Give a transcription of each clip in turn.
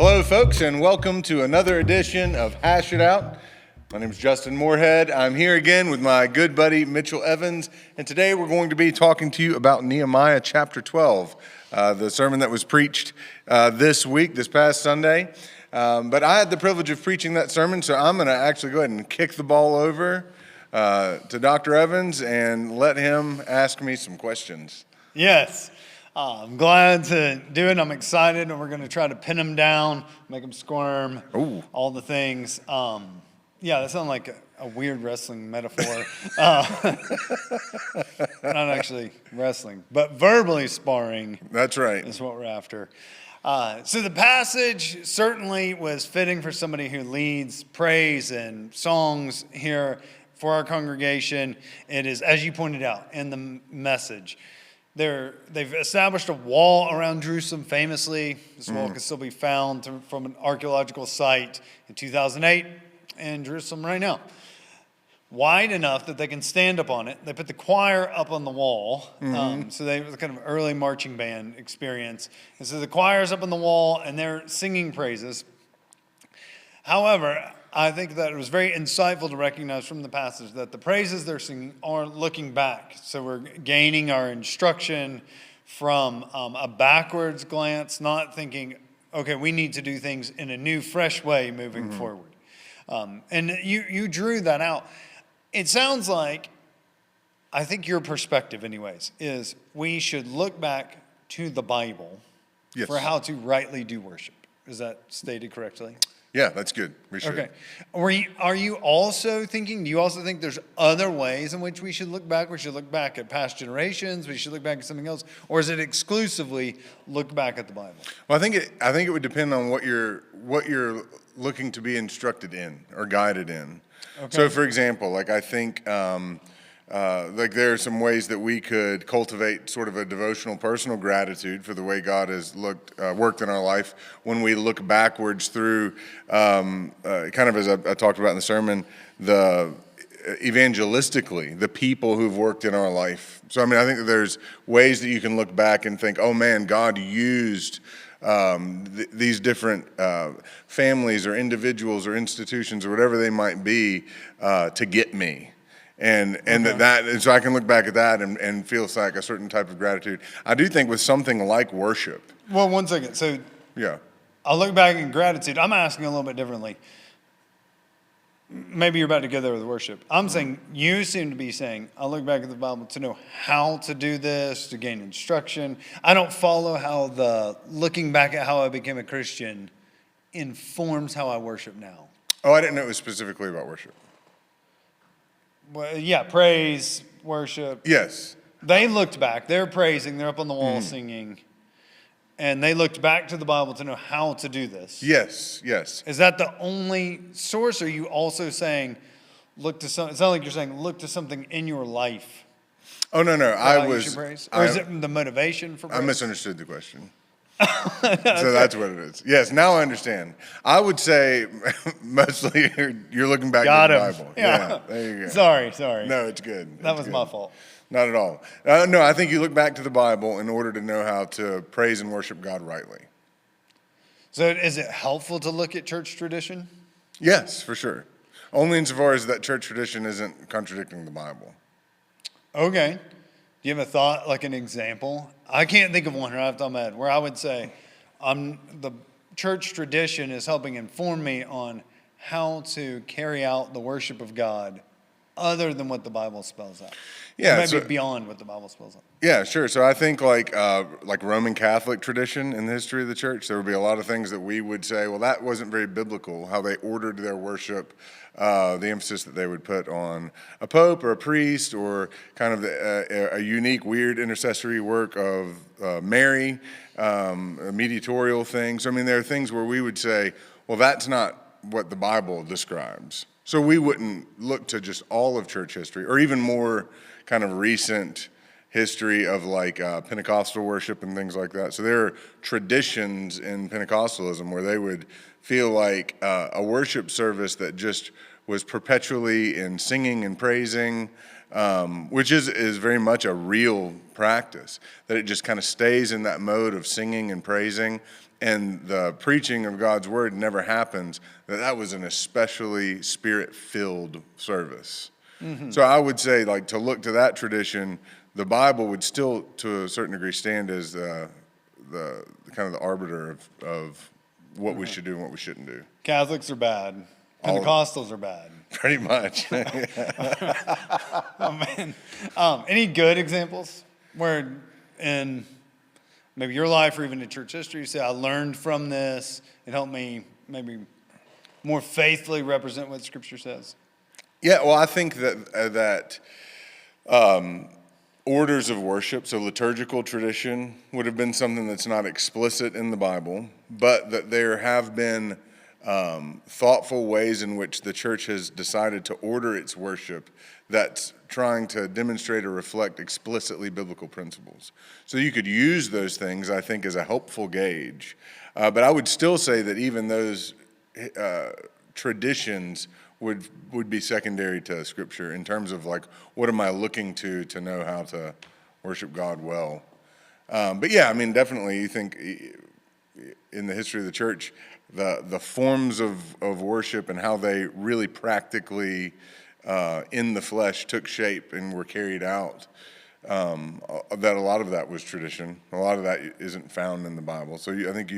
Hello, folks, and welcome to another edition of Hash It Out. My name is Justin Moorhead. I'm here again with my good buddy Mitchell Evans, and today we're going to be talking to you about Nehemiah chapter 12, the sermon that was preached this past Sunday. But I had the privilege of preaching that sermon, so I'm going to actually go ahead and kick the ball over to Dr. Evans and let him ask me some questions. Yes. I'm glad to do it. I'm excited, and we're going to try to pin them down, make them squirm, all the things. Yeah, that sounds like a weird wrestling metaphor. Not actually wrestling, but verbally sparring. That's right. Is what we're after. So the passage certainly was fitting for somebody who leads praise and songs here for our congregation. It is, as you pointed out in the message, they've established a wall around Jerusalem famously. This wall can still be found from an archaeological site in 2008 in Jerusalem right now. Wide enough that they can stand up on it. They put the choir up on the wall. So it was kind of early marching band experience. And so the choir's up on the wall and they're singing praises. However, I think that it was very insightful to recognize from the passage that the praises they're singing are looking back. So we're gaining our instruction from a backwards glance, not thinking, okay, we need to do things in a new, fresh way moving forward. And you drew that out. It sounds like, I think your perspective anyways, is we should look back to the Bible for how to rightly do worship. Is that stated correctly? Yeah, that's good. We should. Okay. Do you also think there's other ways in which we should look back? We should look back at past generations. We should look back at something else, or is it exclusively look back at the Bible? Well, I think it would depend on what you're looking to be instructed in or guided in. Okay. So, for example, like I think like there are some ways that we could cultivate sort of a devotional personal gratitude for the way God has worked in our life when we look backwards through kind of as I talked about in the sermon, evangelistically, the people who've worked in our life. So, I mean, I think that there's ways that you can look back and think, oh man, God used these different families or individuals or institutions or whatever they might be to get me. And so I can look back at that and feel like a certain type of gratitude. I do think with something like worship. Well, one second. So yeah, I'll look back in gratitude. I'm asking a little bit differently. Maybe you're about to go there with worship. I'm saying you seem to be saying, I look back at the Bible to know how to do this, to gain instruction. I don't follow how looking back at how I became a Christian informs how I worship now. Oh, I didn't know it was specifically about worship. Well, yeah, praise, worship. Yes. They looked back. They're praising. They're up on the wall singing. And they looked back to the Bible to know how to do this. Yes. Is that the only source? Or are you also saying, it sounds like you're saying, look to something in your life? Oh, no. Or is it the motivation for praise? I misunderstood the question. So that's what it is. Yes, now I understand. I would say mostly you're looking back at the Bible. Yeah, there you go. Sorry. No, it's good. That was my fault. Not at all. No, I think you look back to the Bible in order to know how to praise and worship God rightly. So is it helpful to look at church tradition? Yes, for sure. Only insofar as that church tradition isn't contradicting the Bible. Okay. Do you have a thought, like an example? I can't think of one right off the top of my head where I would say the church tradition is helping inform me on how to carry out the worship of God other than what the Bible spells out. Yeah, maybe beyond what the Bible spells out. Yeah, sure. So I think like Roman Catholic tradition in the history of the church, there would be a lot of things that we would say, well, that wasn't very biblical, how they ordered their worship, the emphasis that they would put on a pope or a priest or kind of a unique, weird intercessory work of Mary, mediatorial things. I mean, there are things where we would say, well, that's not what the Bible describes. So we wouldn't look to just all of church history or even more kind of recent history of like Pentecostal worship and things like that. So there are traditions in Pentecostalism where they would feel like a worship service that just was perpetually in singing and praising which is very much a real practice, that it just kind of stays in that mode of singing and praising, and the preaching of God's word never happens, that was an especially spirit-filled service. So I would say, like, to look to that tradition, the Bible would still, to a certain degree, stand as the kind of the arbiter of what we should do and what we shouldn't do. Catholics are bad. Pentecostals are bad. Pretty much. Oh, man. Any good examples where in maybe your life or even in church history, you say, I learned from this, it helped me maybe more faithfully represent what Scripture says? Yeah, well, I think that orders of worship, so liturgical tradition, would have been something that's not explicit in the Bible, but that there have been thoughtful ways in which the church has decided to order its worship that's trying to demonstrate or reflect explicitly biblical principles. So you could use those things, I think, as a helpful gauge. But I would still say that even those traditions would be secondary to Scripture in terms of, like, what am I looking to know how to worship God well. But yeah, I mean, definitely you think in the history of the church, the forms of worship and how they really practically in the flesh took shape and were carried out, that a lot of that was tradition. A lot of that isn't found in the Bible. So I think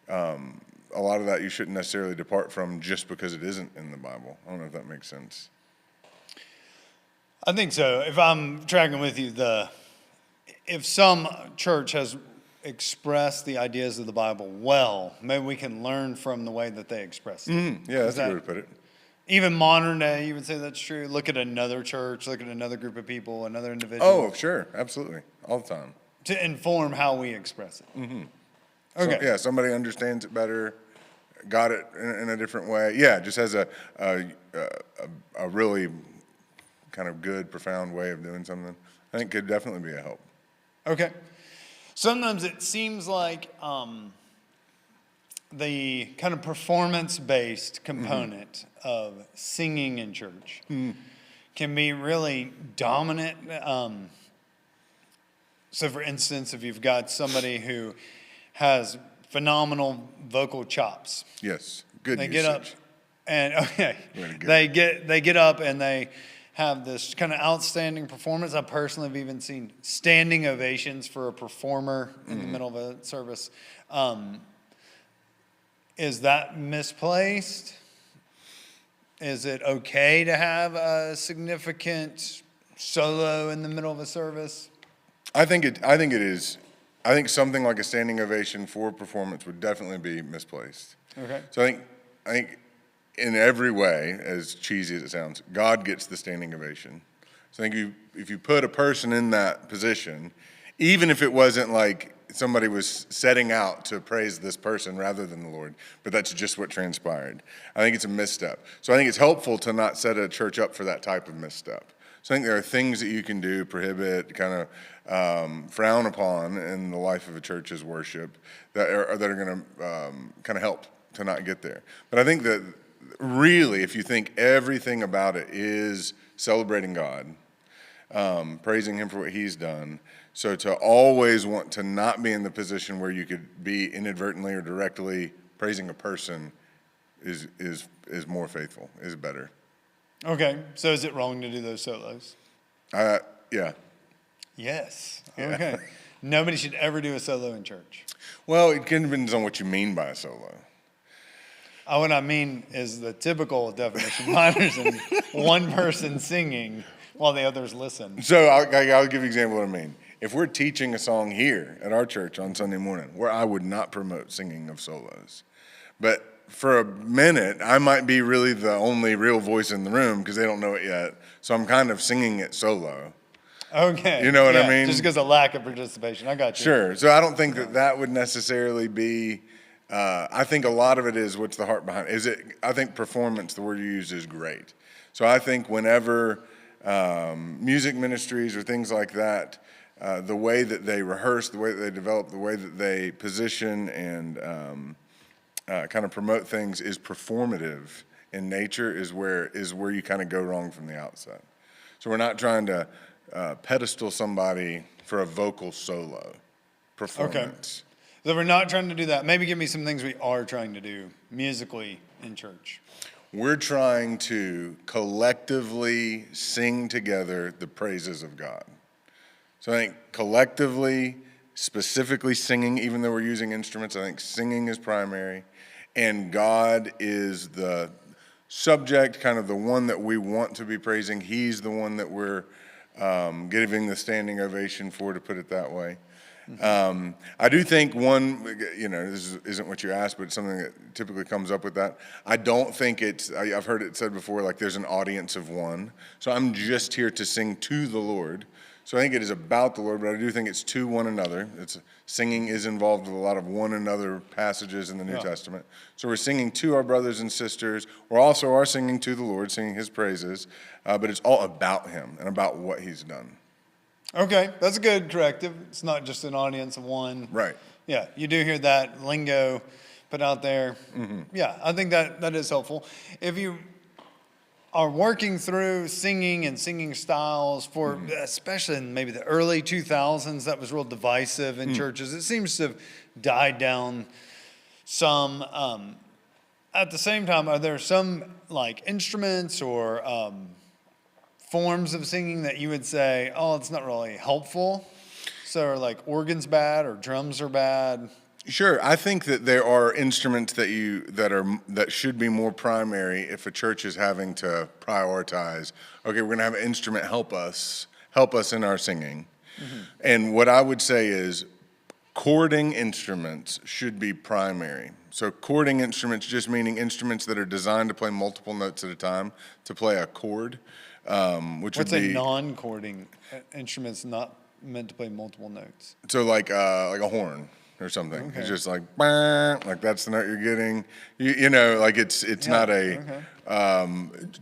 a lot of that you shouldn't necessarily depart from just because it isn't in the Bible. I don't know if that makes sense. I think so. If I'm tracking with you, if some church has expressed the ideas of the Bible well, maybe we can learn from the way that they express it. Yeah, that's a good way to put it. Even modern day, you would say that's true. Look at another church, look at another group of people, another individual. Oh, sure, absolutely, all the time. To inform how we express it. Okay. So, yeah, somebody understands it better, got it in a different way. Yeah, just has a really kind of good, profound way of doing something. I think could definitely be a help. Okay. Sometimes it seems like the kind of performance-based component of singing in church can be really dominant. So, for instance, if you've got somebody who has phenomenal vocal chops, Yes, good they usage. get up and Really they get up and they have this kind of outstanding performance. I personally have even seen standing ovations for a performer in the middle of a service. Is that misplaced? Is it okay to have a significant solo in the middle of a service? I think it is. I think something like a standing ovation for a performance would definitely be misplaced. Okay. So I think in every way, as cheesy as it sounds, God gets the standing ovation. So I think if you put a person in that position, even if it wasn't like somebody was setting out to praise this person rather than the Lord, but that's just what transpired, I think it's a misstep. So I think it's helpful to not set a church up for that type of misstep. So I think there are things that you can do, prohibit, kind of frown upon in the life of a church's worship that are going to kind of help to not get there. But I think that really, if you think everything about it is celebrating God, praising Him for what He's done, so to always want to not be in the position where you could be inadvertently or directly praising a person is more faithful, is better. Okay. So is it wrong to do those solos? Yeah. Yes. Yeah. Okay. Nobody should ever do a solo in church. Well, it depends on what you mean by a solo. What I mean is the typical definition. Mine is in one person singing while the others listen. So I'll give you an example of what I mean. If we're teaching a song here at our church on Sunday morning, where I would not promote singing of solos, but for a minute, I might be really the only real voice in the room because they don't know it yet. So I'm kind of singing it solo. Okay. You know what I mean? Just because of lack of participation. I got you. Sure. So I don't think that would necessarily be, I think a lot of it is what's the heart behind it. I think performance, the word you use, is great. So I think whenever music ministries or things like that, the way that they rehearse, the way that they develop, the way that they position and kind of promote things is performative in nature is where you kind of go wrong from the outset. So we're not trying to pedestal somebody for a vocal solo performance. So we're not trying to do that. Maybe give me some things we are trying to do musically in church. We're trying to collectively sing together the praises of God. So I think collectively, specifically singing, even though we're using instruments, I think singing is primary. And God is the subject, kind of the one that we want to be praising. He's the one that we're giving the standing ovation for, to put it that way. I do think one, this isn't what you asked, but it's something that typically comes up with that. I don't think I've heard it said before, like there's an audience of one. So I'm just here to sing to the Lord. So I think it is about the Lord, but I do think it's to one another. Singing is involved with a lot of one another passages in the New Testament. So we're singing to our brothers and sisters. We also are singing to the Lord, singing his praises, but it's all about him and about what he's done. Okay, that's a good corrective. It's not just an audience of one. Right. Yeah, you do hear that lingo put out there. Mm-hmm. Yeah, I think that is helpful. If you are working through singing and singing styles for, especially in maybe the early 2000s, that was real divisive in churches. It seems to have died down some. At the same time, are there some like instruments or forms of singing that you would say, oh, it's not really helpful? So are like organs bad or drums are bad? Sure, I think that there are instruments that should be more primary if a church is having to prioritize. Okay, we're going to have an instrument help us in our singing. Mm-hmm. And what I would say is chording instruments should be primary. So chording instruments just meaning instruments that are designed to play multiple notes at a time, to play a chord, which What's would be a non-chording instrument's not meant to play multiple notes? So like a horn or something. Okay. It's just like, like that's the note you're getting. Like it's not a,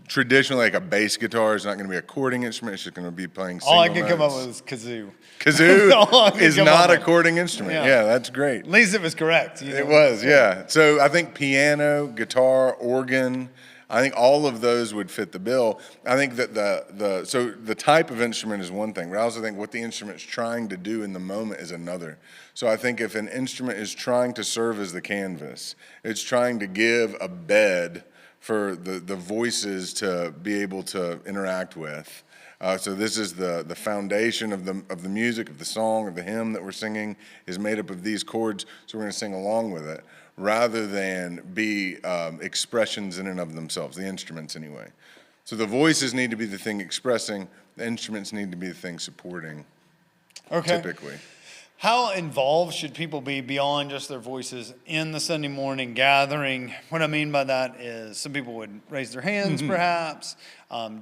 traditionally like a bass guitar is not going to be a chording instrument. It's just going to be playing single notes. All I could come up with was kazoo. Kazoo is not a chording instrument. Yeah, that's great. At least it was correct. It was, yeah. So I think piano, guitar, organ, I think all of those would fit the bill. I think that the type of instrument is one thing, but I also think what the instrument's trying to do in the moment is another. So I think if an instrument is trying to serve as the canvas, it's trying to give a bed for the voices to be able to interact with. So this is the foundation of the music, of the song, of the hymn that we're singing is made up of these chords, so we're going to sing along with it, rather than be expressions in and of themselves, the instruments anyway. So the voices need to be the thing expressing, the instruments need to be the thing supporting, typically. How involved should people be beyond just their voices in the Sunday morning gathering? What I mean by that is some people would raise their hands, perhaps.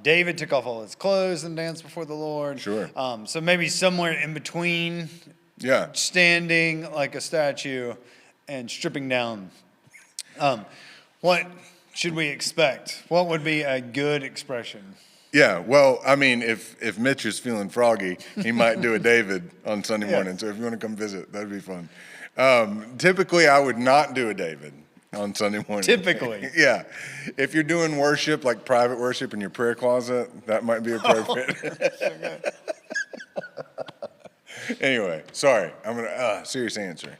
David took off all his clothes and danced before the Lord. Sure. So maybe somewhere in between, standing like a statue and stripping down. What should we expect? What would be a good expression? Yeah, well, I mean, if Mitch is feeling froggy, he might do a David on Sunday morning. So if you want to come visit, that'd be fun. Typically, I would not do a David on Sunday morning. Typically? Yeah. If you're doing worship, like private worship in your prayer closet, that might be appropriate. Anyway, sorry. I'm going to, serious answer.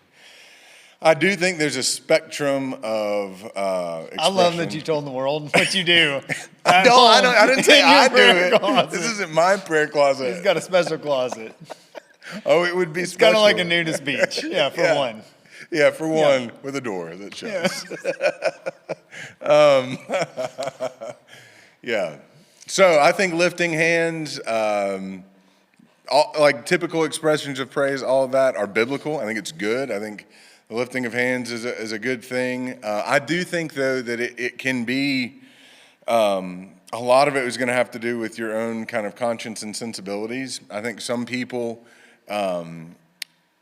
I do think there's a spectrum of expression. I love that you told the world what you do. I didn't say I do it. Closet. This isn't my prayer closet. He's got a special closet. Oh, it would be it's special. Kind of like a nudist beach. Yeah, for one. Yeah, for one, with a door that shows. Yeah. So I think lifting hands, like typical expressions of praise, all of that are biblical. I think it's good. I think the lifting of hands is a good thing. I do think, though, that it can be, a lot of it is going to have to do with your own kind of conscience and sensibilities. I think some people, I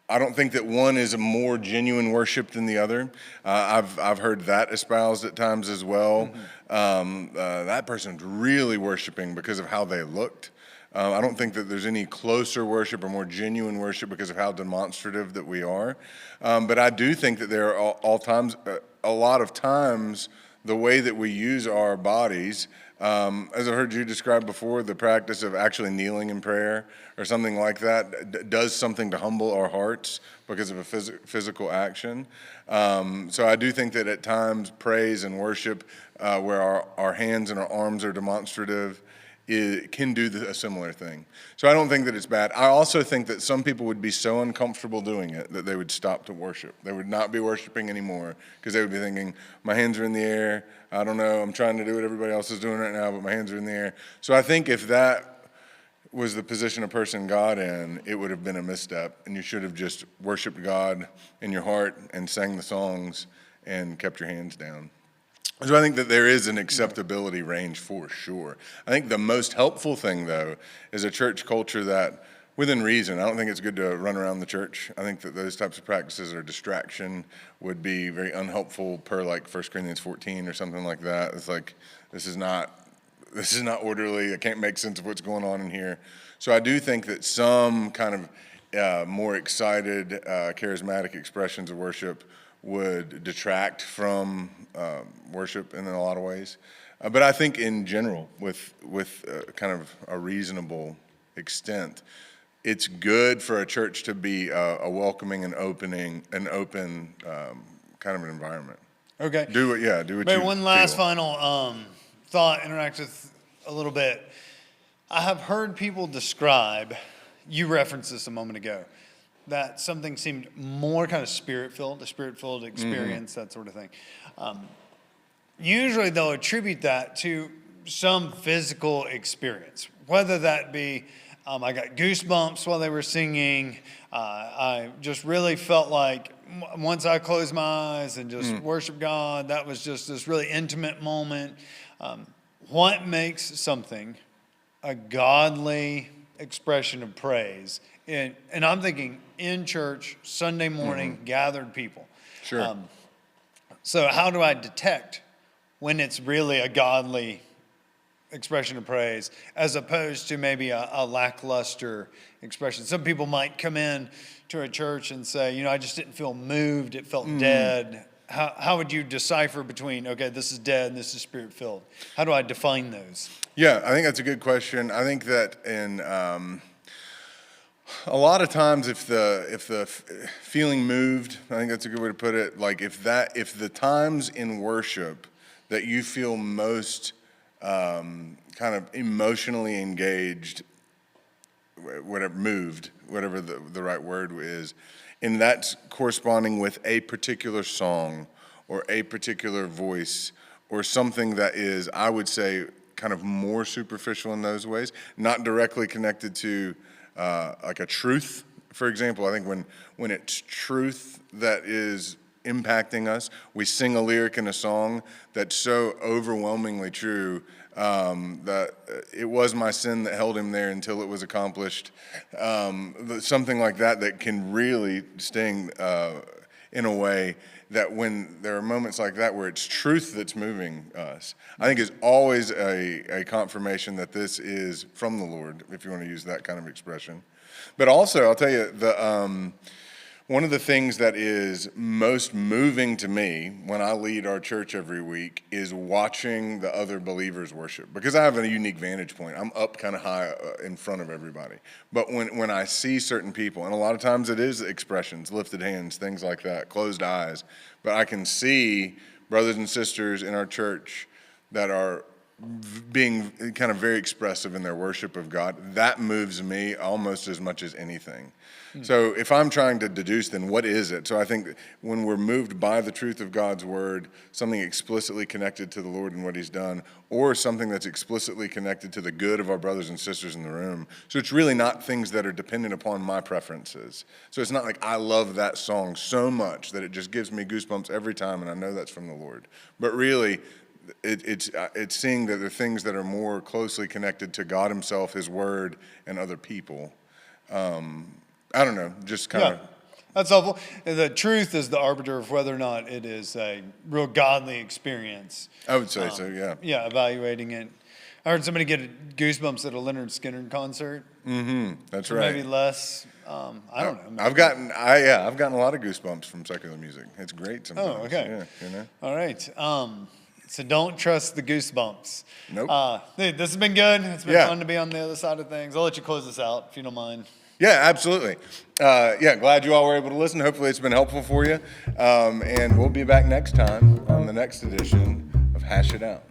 don't think that one is a more genuine worship than the other. I've heard that espoused at times as well. Mm-hmm. That person's really worshiping because of how they looked. I don't think that there's any closer worship or more genuine worship because of how demonstrative that we are. But I do think that there are a lot of times, the way that we use our bodies As I've heard you describe before, the practice of actually kneeling in prayer or something like that does something to humble our hearts because of a physical action. So I do think that at times praise and worship, where our hands and our arms are demonstrative, it can do a similar thing. So I don't think that it's bad. I also think that some people would be so uncomfortable doing it that they would stop to worship. They would not be worshiping anymore because they would be thinking, my hands are in the air. I don't know. I'm trying to do what everybody else is doing right now, but my hands are in the air. So I think if that was the position a person got in, it would have been a misstep. And you should have just worshiped God in your heart and sang the songs and kept your hands down. So I think that there is an acceptability range for sure. I think the most helpful thing, though, is a church culture that, within reason, I don't think it's good to run around the church. I think that those types of practices or distraction would be very unhelpful per like 1 Corinthians 14 or something like that. It's like, this is not orderly. I can't make sense of what's going on in here. So I do think that some kind of more excited, charismatic expressions of worship would detract from worship in a lot of ways. But I think in general, with kind of a reasonable extent, it's good for a church to be a welcoming and open kind of an environment. Okay. Do what Maybe you one last feel. final thought, interact with a little bit. I have heard people describe, you referenced this a moment ago, that something seemed more kind of spirit-filled, a spirit-filled experience, that sort of thing. Usually they'll attribute that to some physical experience, whether that be, I got goosebumps while they were singing, I just really felt like once I closed my eyes and just worshiped God, that was just this really intimate moment. What makes something a godly expression of praise? And I'm thinking in church, Sunday morning, gathered people. Sure. So how do I detect when it's really a godly expression of praise as opposed to maybe a lackluster expression? Some people might come in to a church and say, I just didn't feel moved. It felt dead. How would you decipher between, okay, this is dead and this is spirit-filled? How do I define those? Yeah, I think that's a good question. I think that in a lot of times, if the feeling moved, I think that's a good way to put it. Like if the times in worship that you feel most kind of emotionally engaged, whatever the right word is, and that's corresponding with a particular song or a particular voice or something that is, I would say, kind of more superficial in those ways, not directly connected to like a truth, for example. I think when it's truth that is impacting us, we sing a lyric in a song that's so overwhelmingly true that it was my sin that held him there until it was accomplished. Something like that can really sting in a way that when there are moments like that where it's truth that's moving us, I think is always a confirmation that this is from the Lord, if you want to use that kind of expression. But also, I'll tell you, one of the things that is most moving to me when I lead our church every week is watching the other believers worship, because I have a unique vantage point. I'm up kind of high in front of everybody. But when I see certain people, and a lot of times it is expressions, lifted hands, things like that, closed eyes, but I can see brothers and sisters in our church that are being kind of very expressive in their worship of God, that moves me almost as much as anything. So if I'm trying to deduce, then what is it? So I think when we're moved by the truth of God's word, something explicitly connected to the Lord and what he's done, or something that's explicitly connected to the good of our brothers and sisters in the room. So it's really not things that are dependent upon my preferences. So it's not like I love that song so much that it just gives me goosebumps every time and I know that's from the Lord. But really, it's seeing that there are things that are more closely connected to God himself, his word, and other people. I don't know, just kind of. That's helpful. The truth is the arbiter of whether or not it is a real godly experience. I would say so, yeah. Yeah, evaluating it. I heard somebody get goosebumps at a Leonard Skinner concert. That's Or right. maybe less. I don't know. I've gotten a lot of goosebumps from secular music. It's great sometimes. Oh, okay. Yeah, All right. So don't trust the goosebumps. Nope. Dude, this has been good. It's been Yeah. fun to be on the other side of things. I'll let you close this out if you don't mind. Yeah, absolutely. Glad you all were able to listen. Hopefully it's been helpful for you. And we'll be back next time on the next edition of Hash It Out.